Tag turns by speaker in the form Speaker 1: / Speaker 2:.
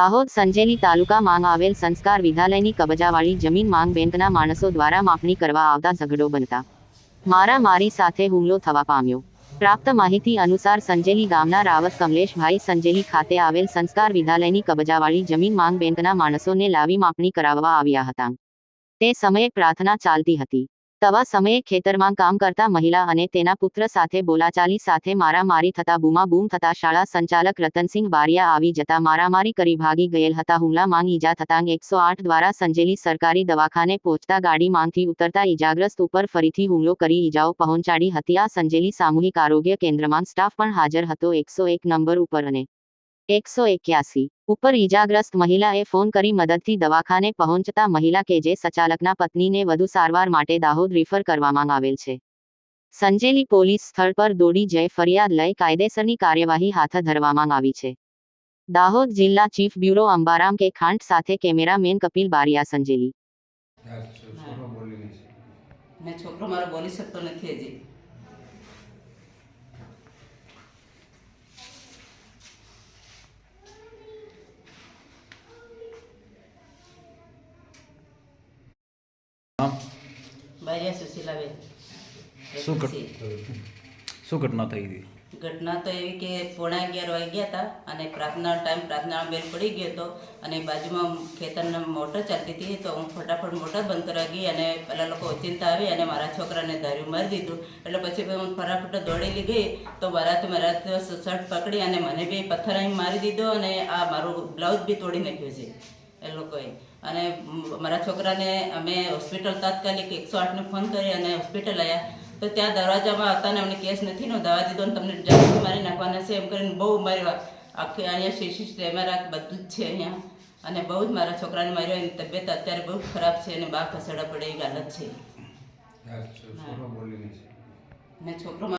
Speaker 1: દાહોદ સંજેલી તાલુકામાં આવેલ સંસ્કાર વિદ્યાલયની કબજાવાળી જમીન માંગ બેંકના માણસો દ્વારા માપણી કરવા આવતા ઝઘડો બનતા મારામારી સાથે હુમલો થવા પામ્યો। પ્રાપ્ત માહિતી અનુસાર સંજેલી ગામના રાવત કમલેશભાઈ સંજેલી ખાતે આવેલ સંસ્કાર વિદ્યાલયની કબજાવાળી જમીન માંગ બેંકના માણસોને લાવી માપણી કરાવવા આવ્યા હતા। તે સમયે પ્રાર્થના ચાલતી હતી। તવા સમયે ખેતરમાં કામ કરતા મહિલા અને તેના પુત્ર સાથે બોલાચાલી સાથે મારામારી થતા બૂમાબૂમ થતા શાળા સંચાલક રતનસિંહ બારિયા આવી જતા મારામારી કરી ભાગી ગયેલ હતા। હુમલામાં ઈજા થતાં 108 દ્વારા સંજેલી સરકારી દવાખાને પહોંચતા ગાડીમાંથી ઉતરતા ઈજાગ્રસ્ત ઉપર ફરીથી હુમલો કરી ઈજાઓ પહોંચાડી હતી। આ સંજેલી સામૂહિક આરોગ્ય કેન્દ્રમાં સ્ટાફ પણ હાજર હતો। 101 નંબર ઉપર અને 181 ઉપર ઈજાગ્રસ્ત મહિલાએ ફોન કરી મદદથી દવાખાને પહોંચતા મહિલા કે જે સંચાલકના પત્નીને વધુ સારવાર માટે દાહોદ રિફર કરવામાં આવેલ છે। સંજેલી પોલીસ સ્થળ પર દોડી જઈ ફરિયાદ લઈ કાયદેસરની કાર્યવાહી હાથ ધરવામાં આવી છે। દાહોદ જિલ્લા ચીફ બ્યુરો અંબારામ કે ખાંટ સાથે કેમેરામેન કપિલ બારિયા સંજેલી।
Speaker 2: છોકરો મારો બોલી શકતો નથી હજી। બારિયા સુશીલાબેન।
Speaker 3: શું ઘટના થઈ હતી?
Speaker 2: ઘટના તો એવી કે 11:15 વાગ્યા હતા અને પ્રાર્થના બેલ પડી ગયો હતો અને બાજુમાં ખેતરના મોટર ચાલતી હતી તો હું ફટાફટ મોટર બંધ કરવા ગઈ અને પેલા લોકો ઓચિંતા આવી અને મારા છોકરાને ધાર્યું મારી દીધું। એટલે પછી હું ફટાફટ દોડેલી ગઈ તો મારા શર્ટ પકડી અને મને બી પથ્થર અહીં મારી દીધો અને આ મારું બ્લાઉઝ બી તોડી નાખ્યું છે એ લોકોએ। અને મારા છોકરાને અમે હોસ્પિટલ તાત્કાલિક 108ને ફોન કરી અને હોસ્પિટલ આવ્યા તો ત્યાં દરવાજામાં હતા ને અમને કેસ નથી નોંધાવા દીધો અને તમને જાતે મારી નાખવાના છે એમ કરીને બહુ માર્યા। આખી અહીંયા સીસી કેમેરા બધું જ છે અહીંયા અને બહુ જ મારા છોકરાને માર્યો। એની તબિયત અત્યારે બહુ ખરાબ છે અને બહાર ખસેડવા પડે એવી હાલત છે। ને છોકરો